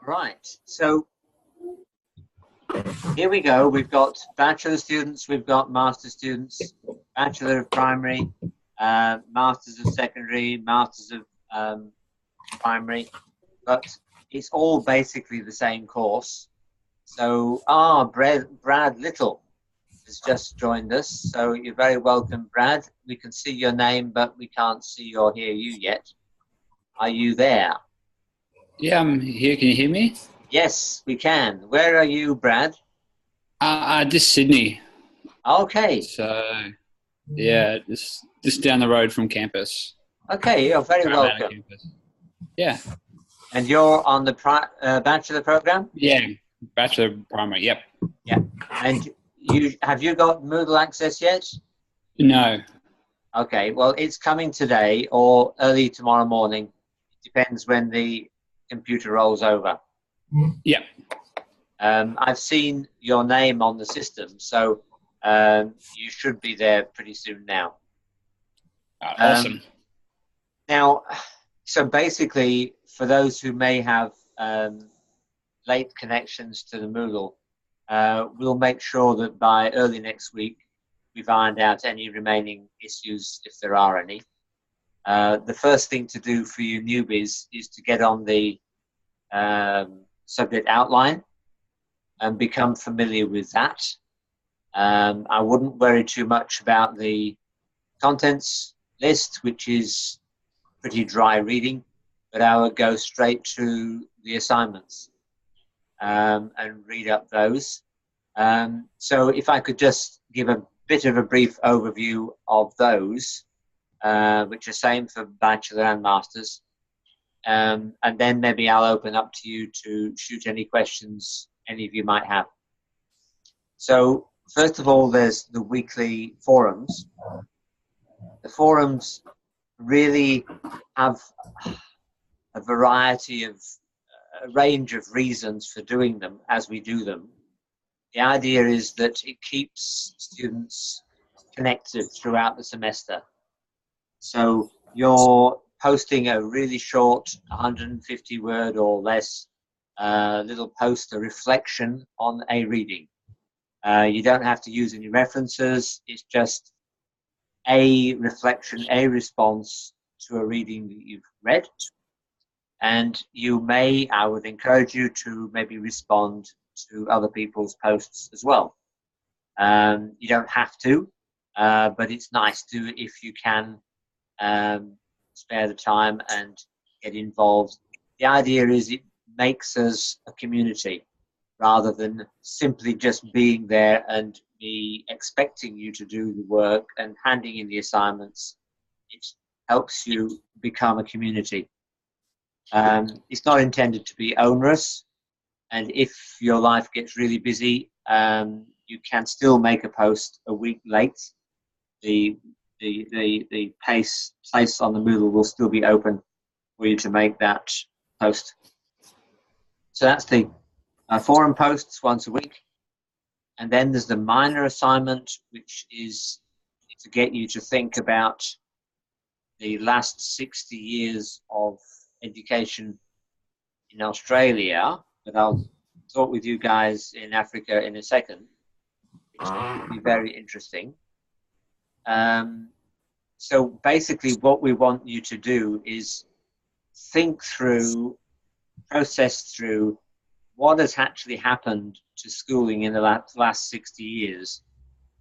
Right, so here we go. We've got bachelor students, we've got master students, bachelor of primary, masters of secondary, masters of primary, but it's all basically the same course. So, Brad Little has just joined us. So you're very welcome, Brad. We can see your name, but we can't see or hear you yet. Are you there? Yeah, I'm here. Can you hear me? Yes, we can. Where are you, Brad? Just Sydney. Okay. So, yeah, just down the road from campus. Okay, you're very welcome. Campus. Yeah. And you're on the bachelor program? Yeah, bachelor primary. Yep. Yeah. And have you got Moodle access yet? No. Okay. Well, it's coming today or early tomorrow morning. It depends when the computer rolls over. Yep. I've seen your name on the system, so you should be there pretty soon now. Awesome. Now, so basically, for those who may have late connections to the Moodle, we'll make sure that by early next week we've ironed out any remaining issues, if there are any. The first thing to do for you newbies is to get on the subject outline and become familiar with that. I wouldn't worry too much about the contents list, which is pretty dry reading, but I would go straight to the assignments and read up those. So if I could just give a bit of a brief overview of those, which are same for bachelor and masters, and then maybe I'll open up to you to shoot any questions any of you might have. So first of all, there's the weekly forums. The forums really have a variety of a range of reasons for doing them as we do them. The idea is that it keeps students connected throughout the semester. So you're posting a really short 150 word or less little post, a reflection on a reading. You don't have to use any references. It's just a reflection, a response to a reading that you've read. And you may, I would encourage you to maybe respond to other people's posts as well. You don't have to, but it's nice to, if you can, spare the time and get involved. The idea is it makes us a community rather than simply just being there and me expecting you to do the work and handing in the assignments. It helps you become a community. It's not intended to be onerous, and if your life gets really busy, you can still make a post a week late. The place on the Moodle will still be open for you to make that post. So that's the forum posts once a week. And then there's the minor assignment, which is to get you to think about the last 60 years of education in Australia. But I'll talk with you guys in Africa in a second, which will be very interesting. So basically what we want you to do is think through, process through what has actually happened to schooling in the last 60 years.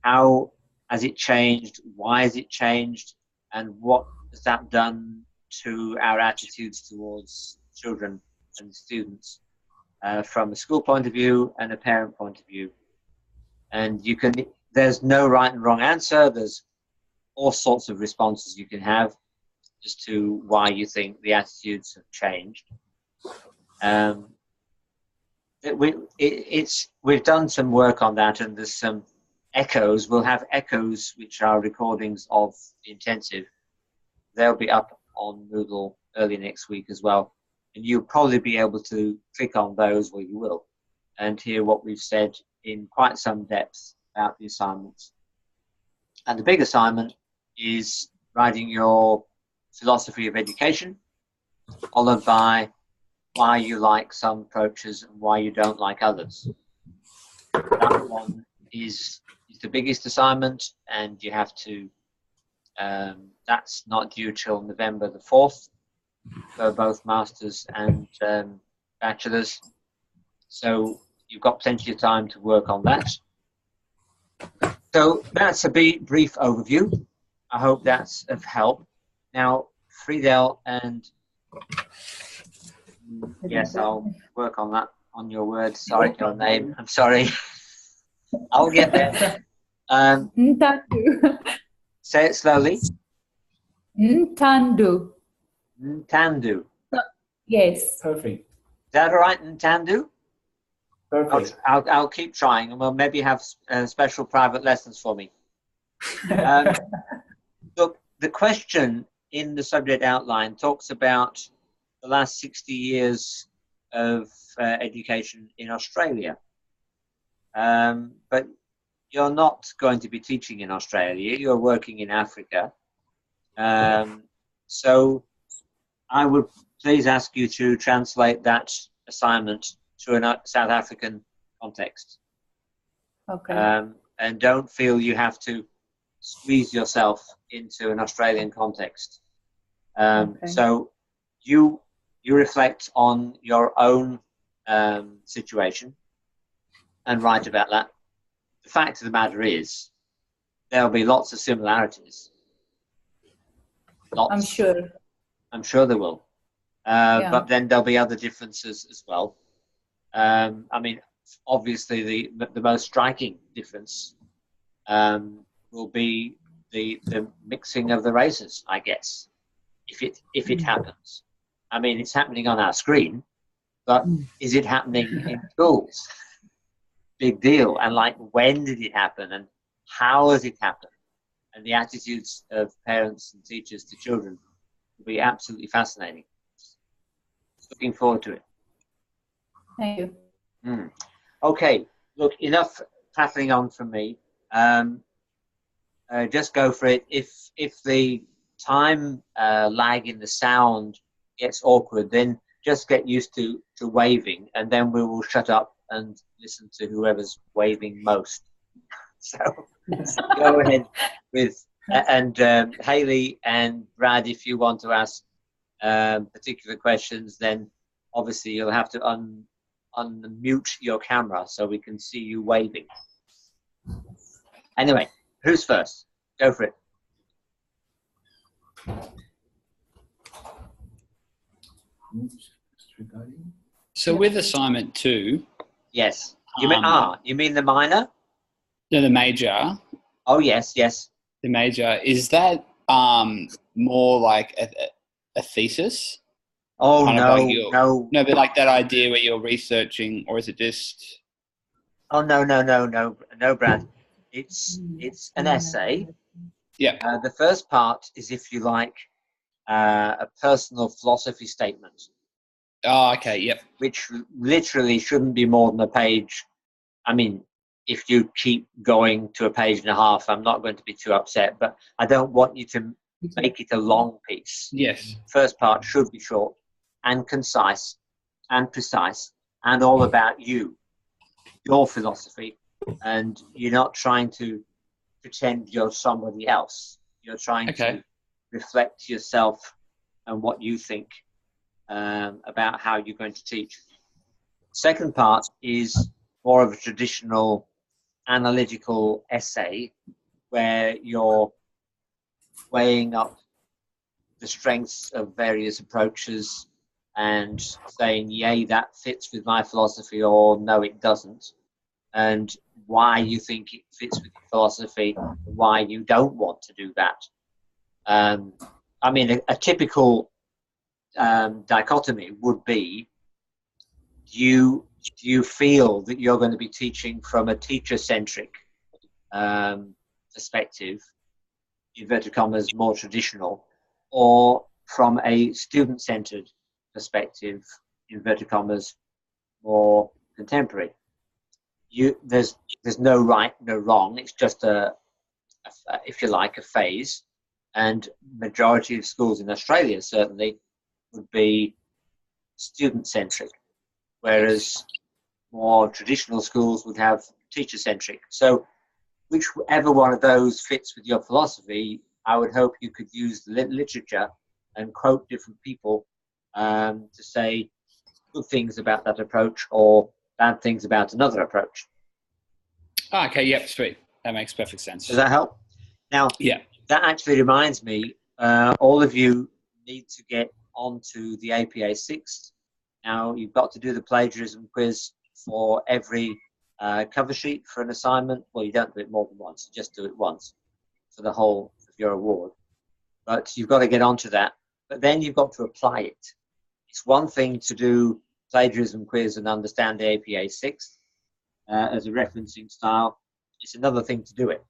How has it changed? Why has it changed? And what has that done to our attitudes towards children and students from a school point of view and a parent point of view? And there's no right and wrong answer. There's all sorts of responses you can have as to why you think the attitudes have changed. We've done some work on that, and there's some echoes. We'll have echoes, which are recordings of the intensive. They'll be up on Moodle early next week as well. And you'll probably be able to click on those, or you will, and hear what we've said in quite some depth about the assignments. And the big assignment is writing your philosophy of education, followed by why you like some approaches and why you don't like others. That one is the biggest assignment, and you have to, that's not due till November the 4th for both masters and bachelors. So you've got plenty of time to work on that. So that's a brief overview. I hope that's of help. Now, Friedel, and yes, I'll work on that, on your words. Sorry, your name. I'm sorry. I'll get there. Ntandu. Say it slowly. Ntandu. Ntandu. Yes. Perfect. Is that all right, Ntandu? Perfect. I'll keep trying, and we'll maybe have special private lessons for me. Look, the question in the subject outline talks about the last 60 years of education in Australia. But you're not going to be teaching in Australia, you're working in Africa. So I would please ask you to translate that assignment to a South African context. Okay. And don't feel you have to squeeze yourself into an Australian context. Okay. So you reflect on your own situation and write about that. The fact of the matter is, there'll be lots of similarities. Lots. I'm sure there will. But then there'll be other differences as well. I mean, obviously the most striking difference will be the mixing of the races, I guess, if it happens. I mean, it's happening on our screen, but is it happening in schools? Big deal. And like, when did it happen, and how has it happened? And the attitudes of parents and teachers to children will be absolutely fascinating. Looking forward to it. Thank you. Okay, look, enough prattling on from me. Just go for it. If the time lag in the sound gets awkward, then just get used to waving, and then we will shut up and listen to whoever's waving most. So go ahead with, and Hayley and Brad, if you want to ask particular questions, then obviously you'll have to unmute your camera so we can see you waving. Anyway, who's first? Go for it. So with assignment 2. Yes. You mean the minor? No, the major. Oh yes, yes. The major, is that more like a thesis? Oh Kind of no, like no. No, but like that idea where you're researching, or is it just? Oh no, Brad. It's an essay. Yeah. The first part is, if you like, a personal philosophy statement. Oh, okay. Yep. Which literally shouldn't be more than a page. I mean, if you keep going to a page and a half, I'm not going to be too upset, but I don't want you to make it a long piece. Yes. First part should be short and concise and precise and all about you, your philosophy, and you're not trying to pretend you're somebody else. You're trying to reflect yourself and what you think about how you're going to teach. Second part is more of a traditional analytical essay where you're weighing up the strengths of various approaches and saying, yay, that fits with my philosophy, or no, it doesn't, and why you think it fits with your philosophy, why you don't want to do that. I mean, a typical dichotomy would be, do you feel that you're going to be teaching from a teacher-centric perspective, inverted commas, more traditional, or from a student-centered perspective, inverted commas, more contemporary? There's no right, no wrong. It's just if you like, a phase. And majority of schools in Australia certainly would be student-centric, whereas more traditional schools would have teacher-centric. So whichever one of those fits with your philosophy, I would hope you could use the literature and quote different people to say good things about that approach or bad things about another approach. Oh, okay, yep, sweet. That makes perfect sense. Does that help? Now, Yeah. that actually reminds me, all of you need to get onto the APA 6. Now, you've got to do the plagiarism quiz for every cover sheet for an assignment. Well, you don't do it more than once, you just do it once for the whole of your award. But you've got to get onto that. But then you've got to apply it. It's one thing to do plagiarism quiz and understand the APA 6 as a referencing style. It's another thing to do it.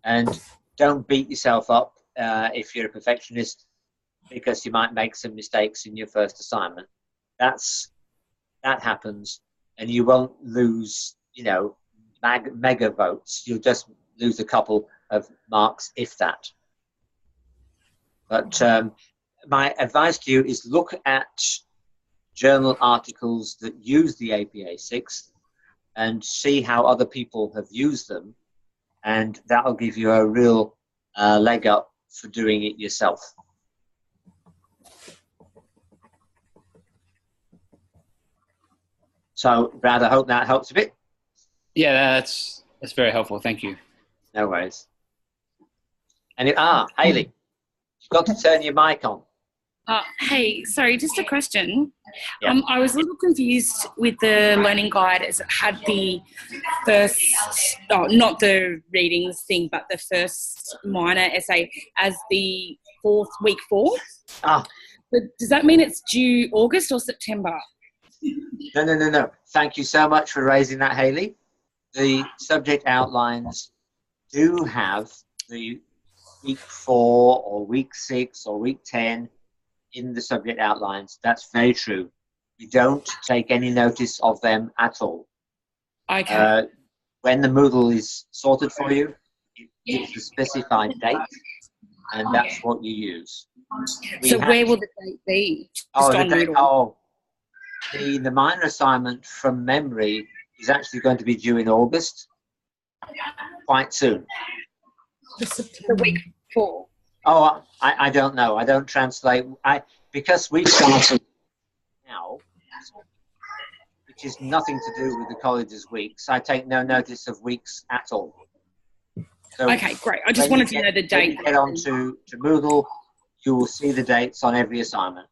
And don't beat yourself up if you're a perfectionist because you might make some mistakes in your first assignment. That happens, and you won't lose, mega votes. You'll just lose a couple of marks, if that. But my advice to you is look at journal articles that use the APA 6 and see how other people have used them, and that'll give you a real leg up for doing it yourself. So, Brad, I hope that helps a bit. Yeah, that's very helpful. Thank you. No worries. And Hayley, you've got to turn your mic on. Hey, sorry, just a question. Yeah. I was a little confused with the learning guide as it had the first, not the readings thing, but the first minor essay as the week 4. But does that mean it's due August or September? No. Thank you so much for raising that, Hayley. The subject outlines do have the week 4 or week 6 or week 10 in the subject outlines. That's very true. We don't take any notice of them at all. Okay. When the Moodle is sorted for you, it gives the specified date, and that's what you use. Where will the date be? The minor assignment from memory is actually going to be due in August, quite soon. The week 4. Oh, I don't know. I don't translate. Because we started now, which is nothing to do with the college's weeks. I take no notice of weeks at all. So okay, great. I just wanted to know the date. When you get on to Moodle, you will see the dates on every assignment.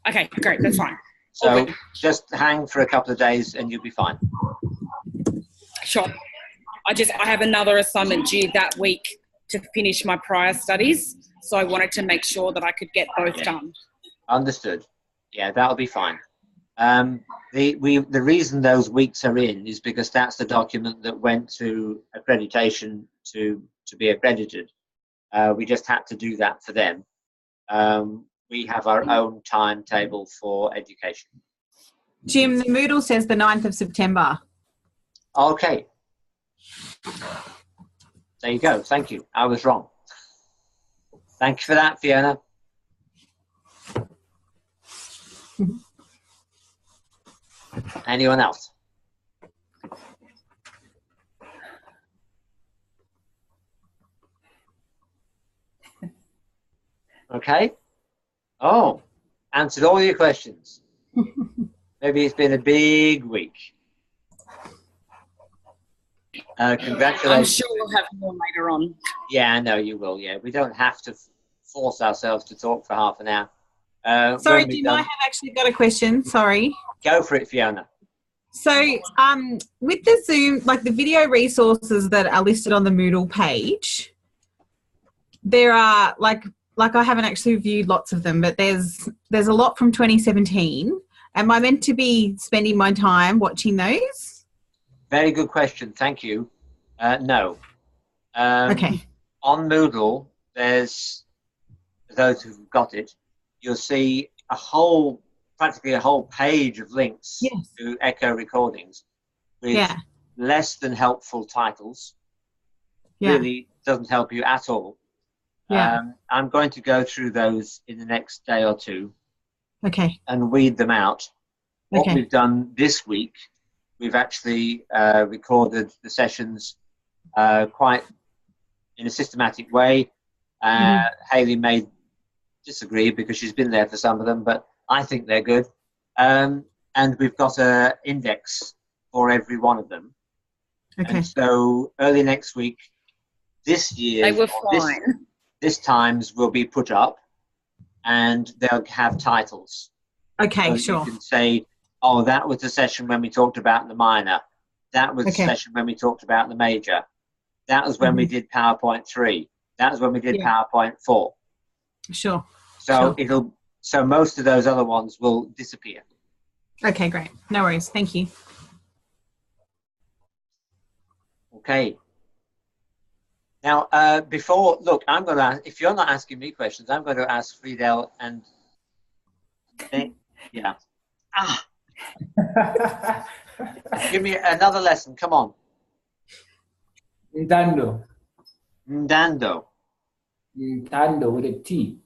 Okay, great. That's fine. So just hang for a couple of days and you'll be fine. Sure. I have another assignment due that week to finish my prior studies, so I wanted to make sure that I could get both done. Understood. Yeah, that'll be fine. The reason those weeks are in is because that's the document that went to accreditation to be accredited. We just had to do that for them. We have our own timetable for education. Jim, the Moodle says the 9th of September. Okay. There you go. Thank you. I was wrong. Thank you for that, Fiona. Anyone else? Okay. Oh, answered all your questions. Maybe it's been a big week. Congratulations. I'm sure we'll have more later on. Yeah, I know you will. Yeah, we don't have to force ourselves to talk for half an hour. Sorry, Jim, I have actually got a question. Sorry. Go for it, Fiona. So with the Zoom, like the video resources that are listed on the Moodle page, there are like I haven't actually viewed lots of them, but there's a lot from 2017. Am I meant to be spending my time watching those? Very good question. Thank you. No. Okay. On Moodle, there's, for those who've got it, you'll see practically a whole page of links to Echo recordings with less than helpful titles. Really doesn't help you at all. I'm going to go through those in the next day or two. Okay. and weed them out. What Okay. we've done this week, we've actually recorded the sessions quite in a systematic way. Hayley may disagree because she's been there for some of them, but I think they're good. And we've got an index for every one of them. Okay. And so early next week, this They year's, were or fine. this time's will be put up, and they'll have titles. Okay, So sure. you can say, oh, that was the session when we talked about the minor. That was the Okay. session when we talked about the major. That was when we did PowerPoint 3. That was when we did Yeah. PowerPoint 4. Sure. So Sure. so most of those other ones will disappear. Okay, great. No worries. Thank you. Okay. Now, look, I'm going to ask, if you're not asking me questions, I'm going to ask Friedel and, yeah. Give me another lesson. Come on. Ndando. Ndando. Ndando with a T.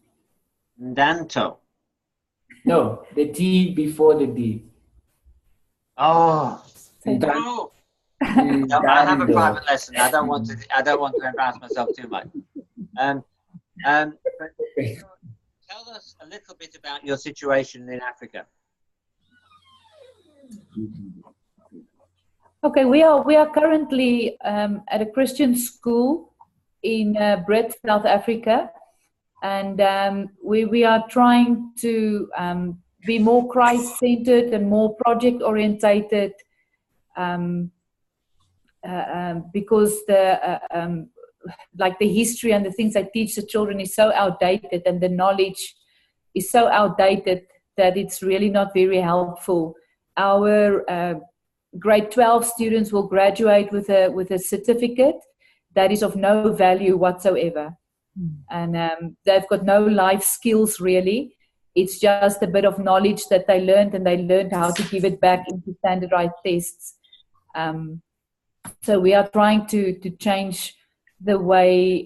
Ndanto. No, the T before the D. Oh. Ndando. No. No, I have a private lesson. I don't want to embarrass myself too much. But tell us a little bit about your situation in Africa. Okay, we are currently at a Christian school in Brits, South Africa, and we are trying to be more Christ-centered and more project-orientated, because like the history and the things I teach the children is so outdated, and the knowledge is so outdated that it's really not very helpful. Our grade 12 students will graduate with a certificate that is of no value whatsoever. And they've got no life skills really. It's just a bit of knowledge that they learned, and they learned how to give it back into standardized tests. So we are trying to change the way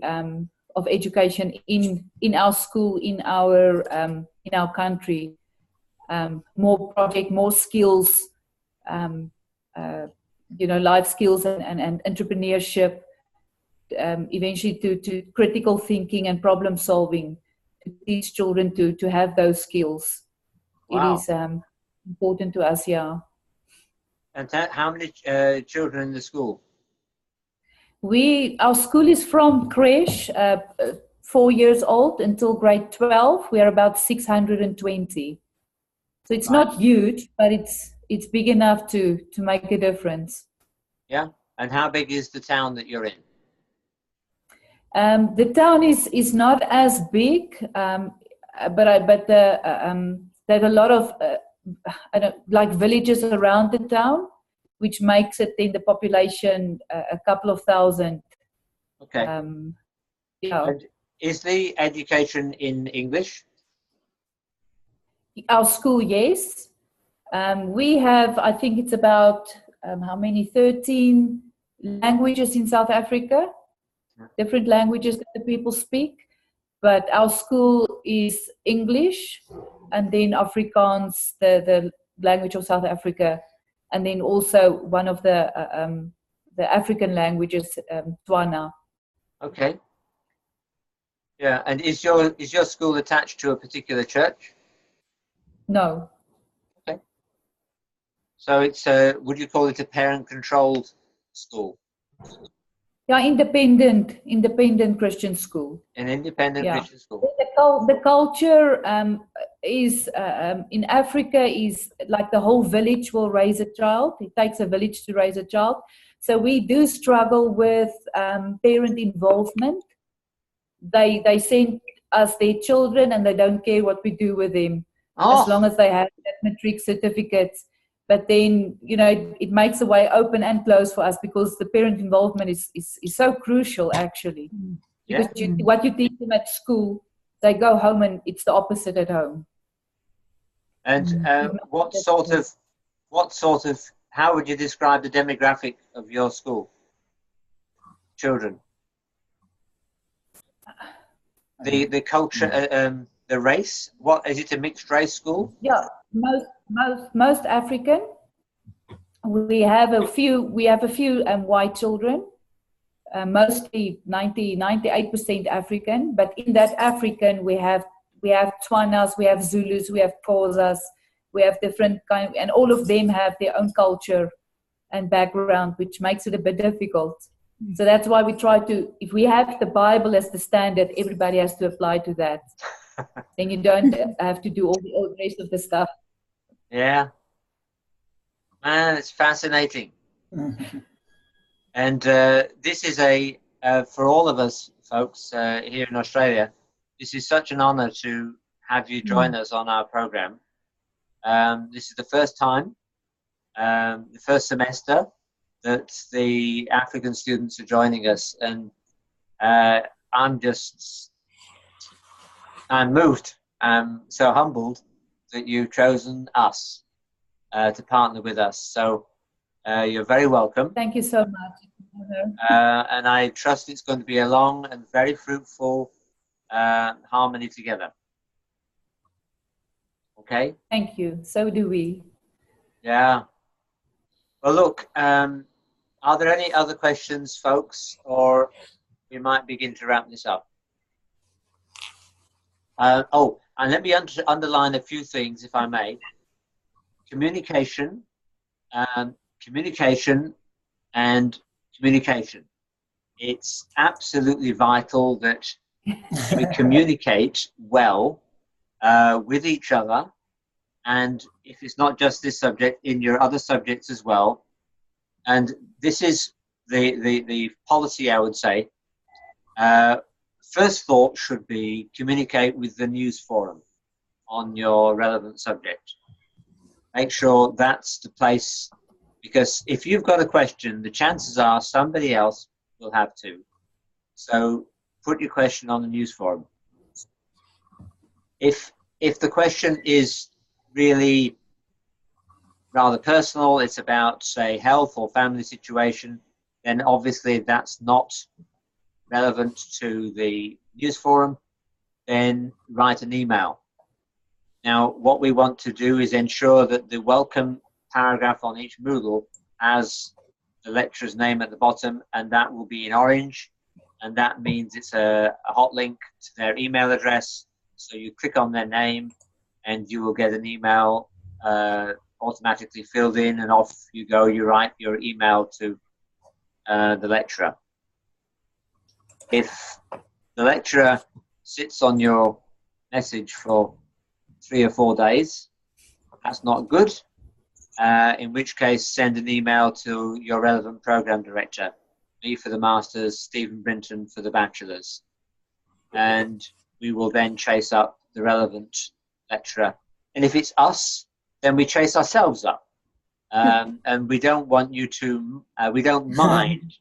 of education in our school, in our country. More project, more skills, life skills and entrepreneurship, eventually to critical thinking and problem solving, to teach children to have those skills. Wow. It is important to us, yeah. And how many children in the school? Our school is from creche, 4 years old, until grade 12. We are about 620. So it's not huge, but it's big enough to make a difference. Yeah. And how big is the town that you're in? The town is not as big, but there's a lot of like villages around the town, which makes it in the population a couple of thousand. Okay. Yeah. And is the education in English? Our school, yes. We have, I think it's about how many? 13 languages in South Africa, different languages that the people speak. But our school is English, and then Afrikaans, the language of South Africa, and then also one of the African languages, Tswana. Okay. Yeah. And is your school attached to a particular church? No. Okay. So it's would you call it a parent-controlled school? Yeah, independent Christian school. An independent Christian school. The culture is in Africa is like the whole village will raise a child. It takes a village to raise a child. So we do struggle with parent involvement. They send us their children, and they don't care what we do with them, as long as they have that matric certificates. But then, it makes the way open and close for us, because the parent involvement is so crucial, actually. Yeah. Because what you teach them at school, they go home and it's the opposite at home. And what sort of, how would you describe the demographic of your school? Children. The culture, the race? What is it? A mixed race school? Yeah, most African. We have a few white children, mostly 98% African. But in that African, we have Tswanas, we have Zulus, we have Xhosas, we have different kind, and all of them have their own culture and background, which makes it a bit difficult. So that's why we try to, if we have the Bible as the standard, everybody has to apply to that. Then you don't have to do all the rest of the stuff. Yeah. Man, it's fascinating. And this is for all of us folks here in Australia, this is such an honor to have you join us on our program. This is the first time, the first semester that the African students are joining us. And I'm moved. I'm so humbled that you've chosen us to partner with us. So you're very welcome. Thank you so much. And I trust it's going to be a long and very fruitful harmony together. Okay? Thank you. So do we. Yeah. Well, look, are there any other questions, folks, or we might begin to wrap this up? And let me underline a few things, if I may. Communication, communication, and communication. It's absolutely vital that we communicate well with each other, and if it's not just this subject, in your other subjects as well. And this is the policy, I would say. First thought should be communicate with the news forum on your relevant subject. Make sure that's the place, because if you've got a question, the chances are somebody else will have to. So put your question on the news forum. If the question is really rather personal, it's about, say, health or family situation, then obviously that's not relevant to the news forum, then write an email. Now, what we want to do is ensure that the welcome paragraph on each Moodle has the lecturer's name at the bottom, and that will be in orange, and that means it's a hot link to their email address. So you click on their name and you will get an email automatically filled in, and off you go. You write your email to the lecturer. If the lecturer sits on your message for 3 or 4 days, that's not good. In which case, send an email to your relevant program director, me for the masters, Stephen Brinton for the bachelors, and we will then chase up the relevant lecturer. And if it's us, then we chase ourselves up. And we don't want you to, we don't mind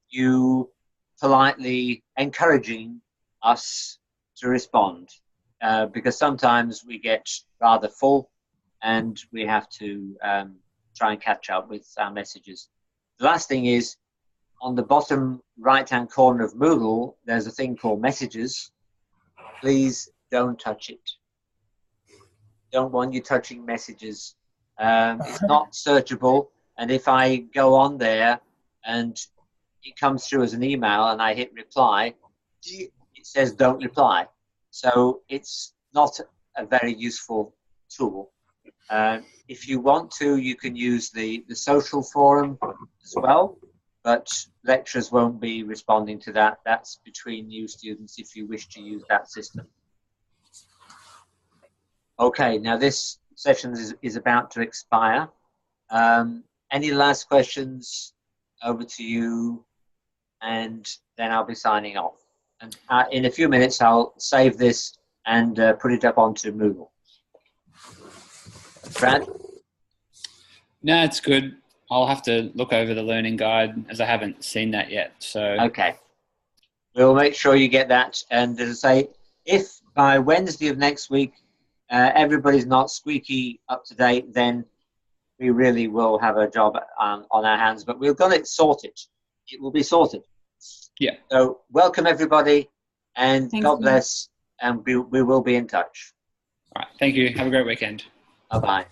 you politely encouraging us to respond, because sometimes we get rather full and we have to try and catch up with our messages. The last thing is, on the bottom right-hand corner of Moodle, there's a thing called messages. Please don't touch it. Don't want you touching messages. It's not searchable, and if I go on there and it comes through as an email and I hit reply, it says don't reply. So it's not a very useful tool. If you want to, you can use the social forum as well, but lecturers won't be responding to that. That's between you students if you wish to use that system. Okay, now this session is about to expire. Any last questions? Over to you, and then I'll be signing off. And in a few minutes, I'll save this and put it up onto Moodle. Brad? No, it's good. I'll have to look over the learning guide, as I haven't seen that yet. So Okay. We'll make sure you get that. And as I say, if by Wednesday of next week, everybody's not squeaky up to date, then we really will have a job on our hands. But we've got it sorted. It will be sorted. Yeah. So welcome everybody, and Thanks, God bless. and we will be in touch. All right. Thank you. Have a great weekend. Bye-bye.